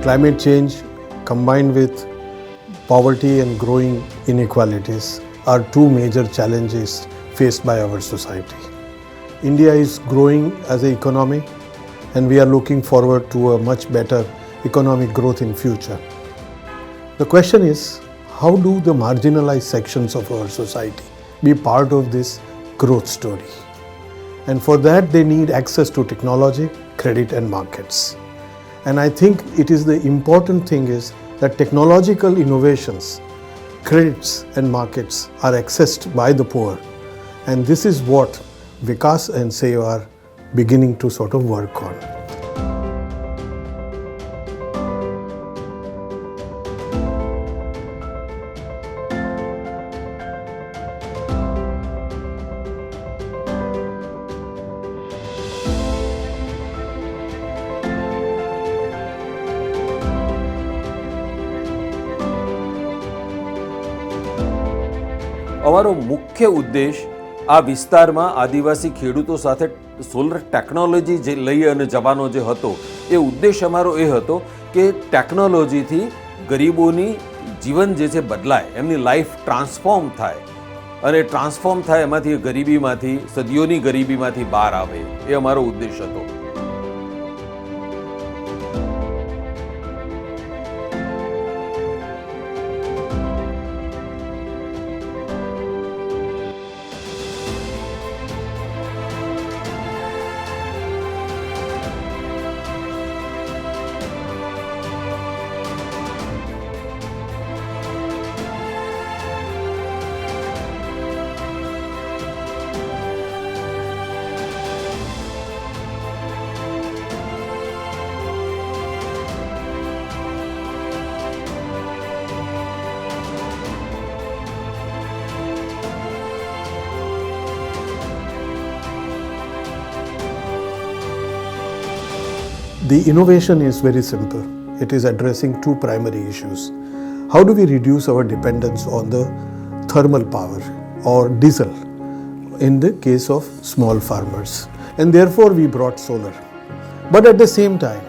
Climate change combined with poverty and growing inequalities are two major challenges faced by our society. India is growing as an economy and we are looking forward to a much better economic growth in future. The question is, how do the marginalized sections of our society be part of this growth story? And for that they need access to technology, credit and markets. And I think it is the important thing is that technological innovations, credits and markets are accessed by the poor. And this is what Vikas and SEV are beginning to sort of work on. અમારો મુખ્ય ઉદ્દેશ આ વિસ્તારમાં આદિવાસી ખેડૂતો સાથે solar technology જે લઈ અને જવાનો જે હતો એ ઉદ્દેશ અમારો એ હતો કે ટેકનોલોજીથી ગરીબોની જીવન જે છે બદલાય, એમની લાઈફ ટ્રાન્સફોર્મ થાય અને ટ્રાન્સફોર્મ થાય એમાંથી ગરીબીમાંથી, સદીઓની ગરીબીમાંથી બહાર આવે, એ અમારો ઉદ્દેશ હતો. The innovation is very simple. It is addressing two primary issues. How do we reduce our dependence on the thermal power or diesel in the case of small farmers? And therefore we brought solar. But at the same time,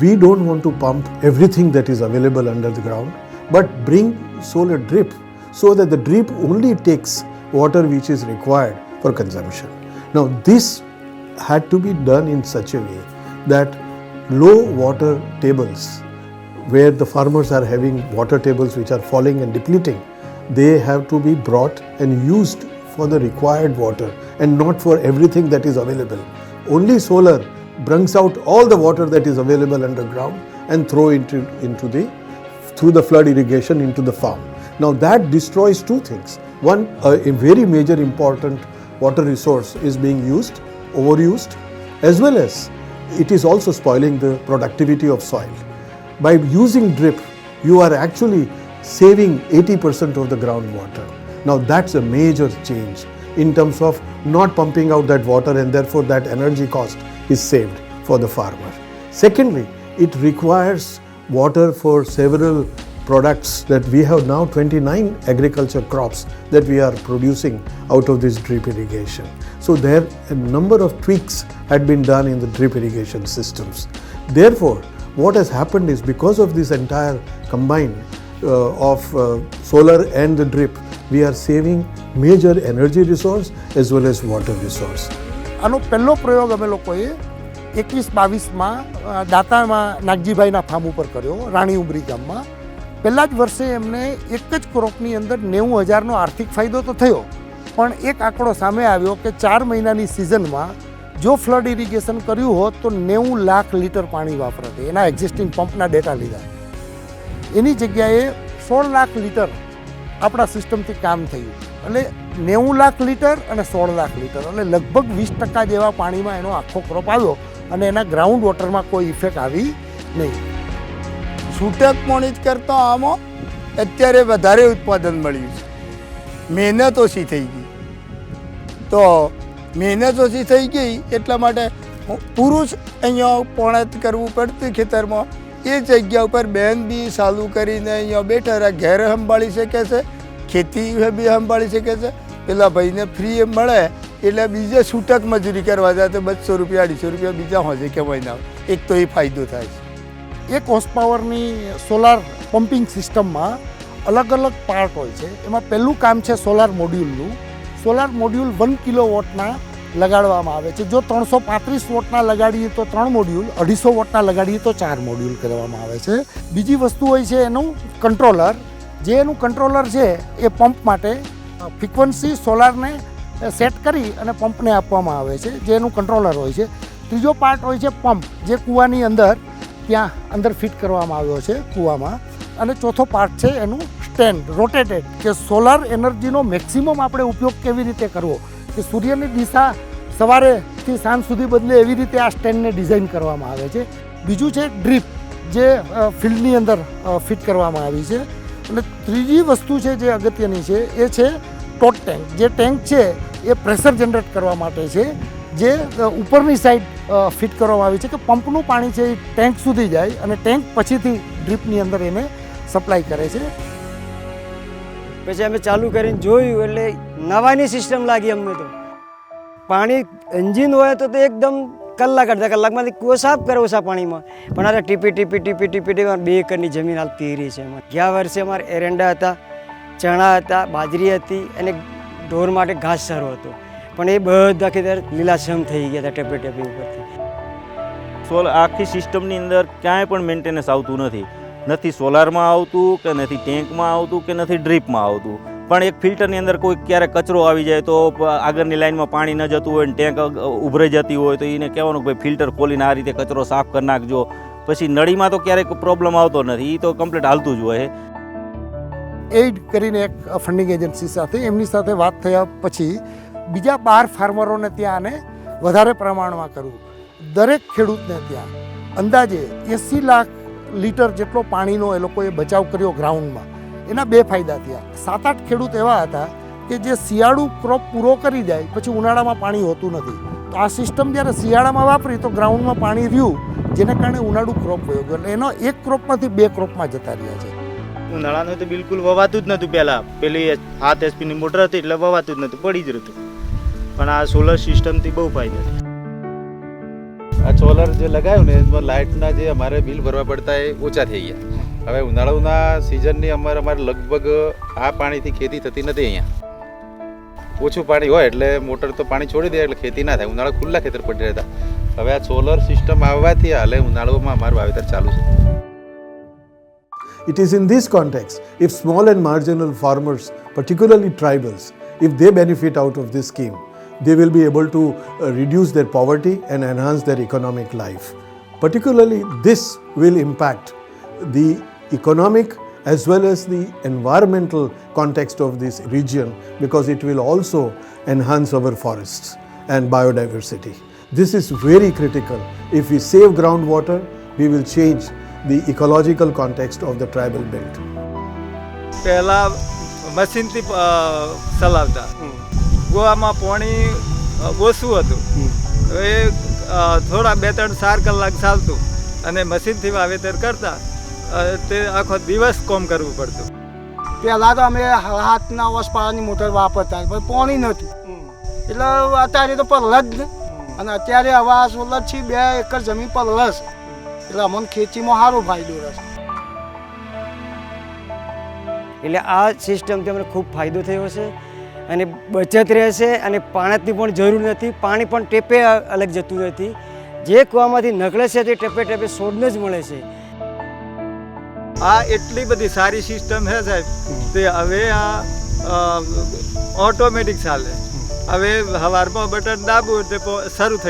we don't want to pump everything that is available under the ground, but bring solar drip so that the drip only takes water which is required for consumption. Now this had to be done in such a way that low water tables, where the farmers are having water tables which are falling and depleting, they have to be brought and used for the required water and not for everything that is available. Only solar brings out all the water that is available underground and throw through the flood irrigation into the farm. Now that destroys two things. One, a very major important water resource is being used, overused, as well as it is also spoiling the productivity of soil. By using drip, you are actually saving 80% of the groundwater. Now that's a major change in terms of not pumping out that water, and therefore that energy cost is saved for the farmer. Secondly, it requires water for several products that we have now 29 agriculture crops that we are producing out of this drip irrigation. So there a number of tweaks had been done in the drip irrigation systems. Therefore, what has happened is because of this entire combine of solar and the drip, we are saving major energy resource as well as water resource. આનો પહેલો પ્રયોગ અમે લોકોએ 21-22માં દાતામાં નાગજીભાઈના farm ઉપર કર્યો, રાણી ઉમરી ગામમાં. પહેલા જ વર્ષે એમને એક જ ક્રોપની અંદર 90,000નો આર્થિક ફાયદો તો થયો, પણ એક આંકડો સામે આવ્યો કે 4 મહિનાની સિઝનમાં જો ફ્લડ ઇરિગેશન કર્યું હોત તો 90 લાખ લીટર પાણી વાપરતે. એના એક્ઝિસ્ટિંગ પંપના ડેટા લીધા. એની જગ્યાએ 16 લાખ લીટર આપણા સિસ્ટમથી કામ થયું. એટલે 90 લાખ લીટર અને 16 લાખ લીટર એટલે લગભગ 20% જેવા પાણીમાં એનો આખો ક્રોપ આવ્યો અને એના ગ્રાઉન્ડ વોટરમાં કોઈ ઇફેક્ટ આવી નહીં. છૂટક પાણી જ કરતો આમાં અત્યારે વધારે ઉત્પાદન મળ્યું છે. મહેનત ઓછી થઈ ગઈ, તો મહેનત ઓછી થઈ ગઈ એટલા માટે પુરુષ અહીંયા પોણત કરવું પડતું ખેતરમાં. એ જગ્યા ઉપર બેન બી ચાલુ કરીને અહીંયા બેઠા રહ્યા, ઘેર સંભાળી શકે છે, ખેતી બી સંભાળી શકે છે. પેલા ભાઈને ફ્રી મળે એટલે બીજે છૂટક મજૂરી કરવા જાય તો 200 રૂપિયા 250 રૂપિયા બીજા હોજે કમાઈને આવે. એક તો એ ફાયદો થાય છે. એક હોર્સ પાવરની સોલાર પમ્પિંગ સિસ્ટમમાં અલગ અલગ પાર્ટ હોય છે. એમાં પહેલું કામ છે સોલાર મોડ્યુલનું. સોલાર મોડ્યુલ 1 કિલોવોટના લગાડવામાં આવે છે. જો 335 વોટના લગાડીએ તો 3 મોડ્યુલ, 250 વોટના લગાડીએ તો 4 મોડ્યુલ કરવામાં આવે છે. બીજી વસ્તુ હોય છે એનું કંટ્રોલર. જે એનું કંટ્રોલર છે એ પંપ માટે ફ્રીક્વન્સી સોલારને સેટ કરી અને પંપને આપવામાં આવે છે, જે એનું કંટ્રોલર હોય છે. ત્રીજો પાર્ટ હોય છે પંપ, જે કૂવાની અંદર ત્યાં અંદર ફિટ કરવામાં આવ્યો છે કૂવામાં. અને ચોથો પાર્ટ છે એનું સ્ટેન્ડ, રોટેટેડ, કે સોલાર એનર્જીનો મેક્સિમમ આપણે ઉપયોગ કેવી રીતે કરવો, કે સૂર્યની દિશા સવારેથી સાંજ સુધી બદલે એવી રીતે આ સ્ટેન્ડને ડિઝાઇન કરવામાં આવે છે. બીજું છે ડ્રીપ, જે ફિલ્ડની અંદર ફિટ કરવામાં આવી છે. અને ત્રીજી વસ્તુ છે જે અગત્યની છે એ છે ટોટ ટેન્ક. જે ટેન્ક છે એ પ્રેશર જનરેટ કરવા માટે છે, જે ઉપરની સાઈડ ફિટ કરવામાં આવી છે, કે પંપનું પાણી છે એ ટેન્ક સુધી જાય અને ટેન્ક પછીથી ડ્રીપની અંદર એને સપ્લાય કરે છે. પછી અમે ચાલુ કરીને જોયું એટલે નવાની સિસ્ટમ લાગી અમને. તો પાણી એન્જિન હોય તો એકદમ અડધા કલાકમાંથી કૂવો સાફ કરે ઓછા પાણીમાં, પણ આ ટીપી 2 એકરની જમીન હાલ પીરી છે. ગયા વર્ષે અમારે એરંડા હતા, ચણા હતા, બાજરી હતી અને ઢોર માટે ઘાસચારો હતો, પણ એ બધા ખેતર લીલાછમ થઈ ગયા હતા ટેપી ઉપરથી. આખી સિસ્ટમની અંદર ક્યાંય પણ મેન્ટેનન્સ આવતું નથી સોલારમાં આવતું, કે નથી ટેન્કમાં આવતું, કે નથી ડ્રીપમાં આવતું. પણ એક ફિલ્ટરની અંદર કોઈ ક્યારેક કચરો આવી જાય તો આગળની લાઇનમાં પાણી ન જતું હોય ને ટેન્ક ઉભરાઈ જતી હોય તો એને કહેવાનું કે ભાઈ ફિલ્ટર ખોલીને આ રીતે કચરો સાફ કરી નાખજો. પછી નળીમાં તો ક્યારેક પ્રોબ્લેમ આવતો નથી, એ તો કમ્પ્લીટ હાલતું જ હોય. એઇડ કરીને એક ફંડિંગ એજન્સી સાથે એમની સાથે વાત થયા પછી બીજા 12 ફાર્મરોને ત્યાં આને વધારે પ્રમાણમાં કરવું. દરેક ખેડૂતને ત્યાં અંદાજે 80 લાખ લીટર જેટલો પાણીનો એ લોકોએ બચાવ કર્યો ગ્રાઉન્ડમાં. એના 2 ફાયદા થયા. 7-8 ખેડૂત એવા હતા કે જે શિયાળુ ક્રોપ પૂરો કરી જાય પછી ઉનાળામાં પાણી હોતું નથી. તો આ સિસ્ટમ જ્યારે શિયાળામાં વાપરી તો ગ્રાઉન્ડમાં પાણી રહ્યું, જેને કારણે ઉનાળુ ક્રોપ વયો ગયો. એટલે એનો એક ક્રોપમાંથી 2 ક્રોપમાં જતા રહ્યા છે. ઉનાળાનું તો બિલકુલ વવાતું જ નહોતું. પહેલાં પેલી 7 HP ની મોટર હતી એટલે વવાતું જ નહોતું, પડી જ રહેતું. પણ આ સોલર સિસ્ટમથી બહુ ફાયદા છે. આ સોલર જે લગાવ્યું ને એમાં લાઇટના જે અમારે બિલ ભરવા પડતા એ ઓછા થઈ ગયા. હવે ઉનાળાના સિઝનની અમારે લગભગ આ પાણીથી ખેતી થતી નથી. અહીંયા ઓછું પાણી હોય એટલે મોટર તો પાણી છોડી દે એટલે ખેતી ના થાય. ઉનાળા ખુલ્લા ખેતર પડી રહેતા. હવે આ સોલર સિસ્ટમ આવવાથી હાલે ઉનાળામાં અમારું વાવેતર ચાલુ છે. It is in this context, if small and marginal farmers, particularly tribals, if they benefit out of this scheme, they will be able to reduce their poverty and enhance their economic life. Particularly, this will impact the economic as well as the environmental context of this region, because it will also enhance our forests and biodiversity. This is very critical. If we save groundwater, we will change the ecological context of the tribal belt. પહેલાં મશીનથી ચલાવતા, ગોવામાં પાણી ઓછું હતું, હવે થોડા 2-3-4 કલાક ચાલતું અને મશીનથી વાવેતર કરતા તે આખો દિવસ કામ કરવું પડતું. પહેલાં તો અમે હાથના હોર્સ પાવરની મોટર વાપરતા, પણ પાણી નહોતું એટલે અત્યારે તો પરલ જ ને. અને અત્યારે હવે આ સોલરથી 2 એકર જમીન પરલસ એટલે અમને ખેતીમાં સારો ફાયદો રહેશે. એટલે આ સિસ્ટમથી અમને ખૂબ ફાયદો થયો છે અને બચત રહેશે અને પાણીની પણ જરૂર નથી. પાણી પણ ટેપે અલગ જતું નથી. જે કૂવામાંથી નકળે છે તે ટેપે છોડને જ મળે છે. આ એટલી બધી સારી સિસ્ટમ છે સાહેબ, તે હવે આ ઓટોમેટિક ચાલે. હવે સવારમાં બટન દાબવું એટલે શરૂ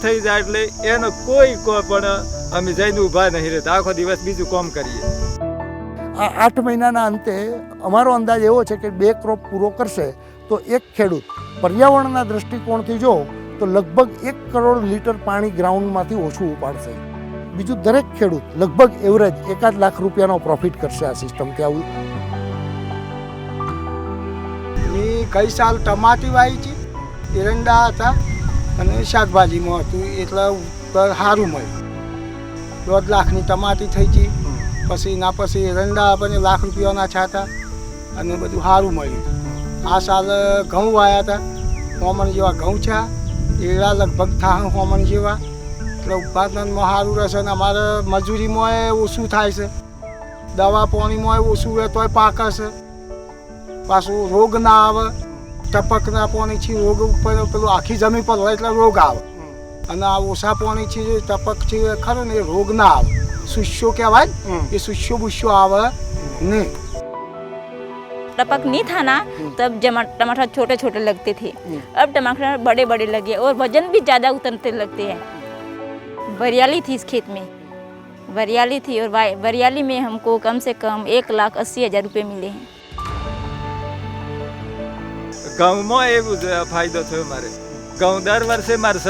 થઈ જાય એટલે એનો કોઈ પણ અમે જઈને ઊભા નહીં રહેતા, આખો દિવસ બીજું કામ કરીએ. આ 8 મહિનાના અંતે અમારો અંદાજ એવો છે કે 2 ક્રોપ પૂરો કરશે તો એક ખેડૂત પર્યાવરણના દૃષ્ટિકોણથી જો તો લગભગ 1 કરોડ લીટર પાણી ગ્રાઉન્ડમાંથી ઓછું ઉપાડશે. બીજું, દરેક ખેડૂત લગભગ એવરેજ 1 લાખ રૂપિયાનો પ્રોફિટ કરશે આ સિસ્ટમથી. આવું મેં ગઈ સાલ ટમાટી વાવી છે, એરંડા હતા અને શાકભાજીમાં હતું એટલે સારું મળ્યું. 1.5 લાખની ટમાટી થઈ ગઈ, પછી એના પછી એરંડા આપણને 1 લાખ રૂપિયાના છાતા અને બધું સારું મળ્યું. આ સાલ ઘઉં વાવ્યા હતા, હોમણ જેવા ઘઉં છે, એડા લગભગ થા હોમણ જેવા, એટલે ઉત્પાદનમાં સારું રહેશે ને અમારે મજૂરીમાં ઓછું થાય છે, દવા પાણીમાં ઓછું હોય તોય પાક હશે, પાછું રોગ ના આવે. ટપકના પાણીથી રોગ ઉપર પેલું આખી જમીન પર હોય એટલે રોગ આવે, અને આ ઓછા પાણીથી જે ટપક છે ખરો ને એ રોગ ના આવે. સુસ્યો કહેવાય એ સુસ્યો બુસ્યો આવે નહીં. टपक नहीं था ना तब टमाटर छोटे छोटे लगते थे, अब टमाटर बड़े बड़े लगे और वजन भी ज़्यादा उतरते लगते हैं. वरियाली थी इस खेत में, वरियाली थी और वरियाली में हमको कम से कम 1,80,000 रुपये मिले हैं. ઘઉંમાં એવું જ ફાયદો થયો મારે. ઘઉં દર વર્ષે મારે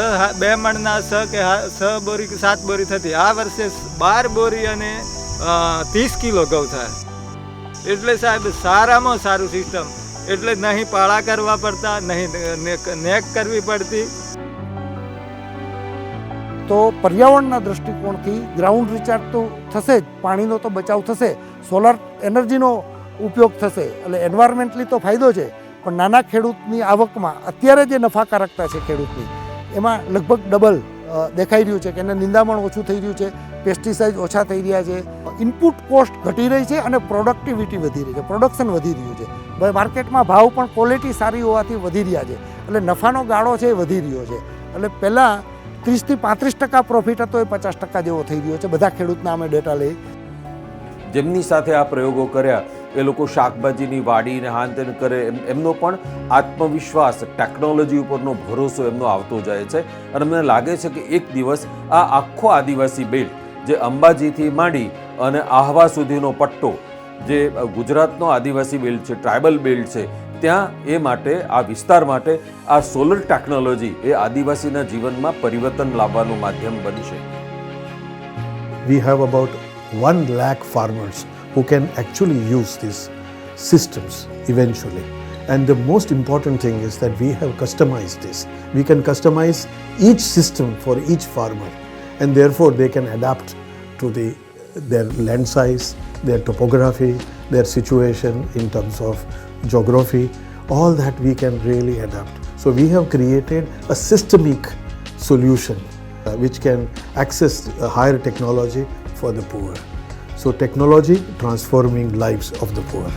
2 મણના 6 બોરી કે 7 બોરી થતી, આ વર્ષે 12 બોરી અને 30 કિલો ઘઉં થાય. એટલે સાહેબ સારામાં સારું સિસ્ટમ, એટલે નહીં પાળા કરવા પડતા, નહીં નેક કરવી પડતી. તો પર્યાવરણના દૃષ્ટિકોણથી ગ્રાઉન્ડ રિચાર્જ તો થશે જ, પાણીનો તો બચાવ થશે, સોલર એનર્જીનો ઉપયોગ થશે, એટલે એન્વાયરમેન્ટલી તો ફાયદો છે. પણ નાના ખેડૂતની આવકમાં અત્યારે જે નફાકારકતા છે ખેડૂતની, એમાં લગભગ ડબલ દેખાઈ રહ્યું છે કે એને નિંદામણ ઓછું થઈ રહ્યું છે, પેસ્ટિસાઇડ ઓછા થઈ રહ્યા છે, ઇનપુટ કોસ્ટ ઘટી રહી છે અને પ્રોડક્ટિવિટી વધી રહી છે, પ્રોડક્શન વધી રહ્યું છે. માર્કેટમાં ભાવ પણ ક્વોલિટી સારી હોવાથી વધી રહ્યા છે, એટલે નફાનો ગાળો છે એ વધી રહ્યો છે. એટલે પહેલાં 30 થી 35% પ્રોફિટ હતો એ 50% જેવો થઈ રહ્યો છે. બધા ખેડૂતના અમે ડેટા લઈ. જેમની સાથે આ પ્રયોગો કર્યા એ લોકો શાકભાજીની વાડીને હાંતન કરે, એમનો પણ આત્મવિશ્વાસ, ટેકનોલોજી ઉપરનો ભરોસો એમનો આવતો જાય છે. અને મને લાગે છે કે એક દિવસ આ આખો આદિવાસી બેલ્ટ, જે અંબાજીથી માંડી અને આહવા સુધીનો પટ્ટો, જે ગુજરાતનો આદિવાસી બેલ્ટ છે, ટ્રાઇબલ બેલ્ટ છે, ત્યાં એ માટે, આ વિસ્તાર માટે આ સોલર ટેકનોલોજી એ આદિવાસીના જીવનમાં પરિવર્તન લાવવાનું માધ્યમ બનશે. We have about 1 lakh farmers who can actually use these systems eventually. And the most important thing is that we have customized this. We can customize each system for each farmer, and therefore they can adapt to their land size, their topography, their situation in terms of geography. All that we can really adapt. So we have created a systemic solution which can access higher technology for the poor. So technology transforming lives of the poor.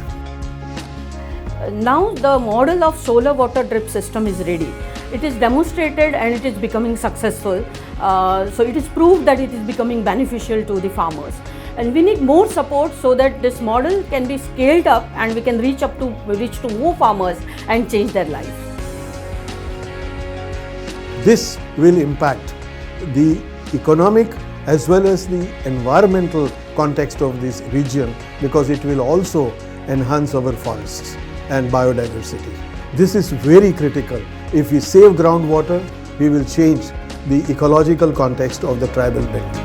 Now the model of solar water drip system is ready. It is demonstrated and it is becoming successful. So it is proved that it is becoming beneficial to the farmers. And we need more support so that this model can be scaled up and we can reach to more farmers and change their lives. This will impact the economic as well as the environmental context of this region, because it will also enhance our forests and biodiversity. This is very critical. If we save groundwater, we will change the ecological context of the tribal belt.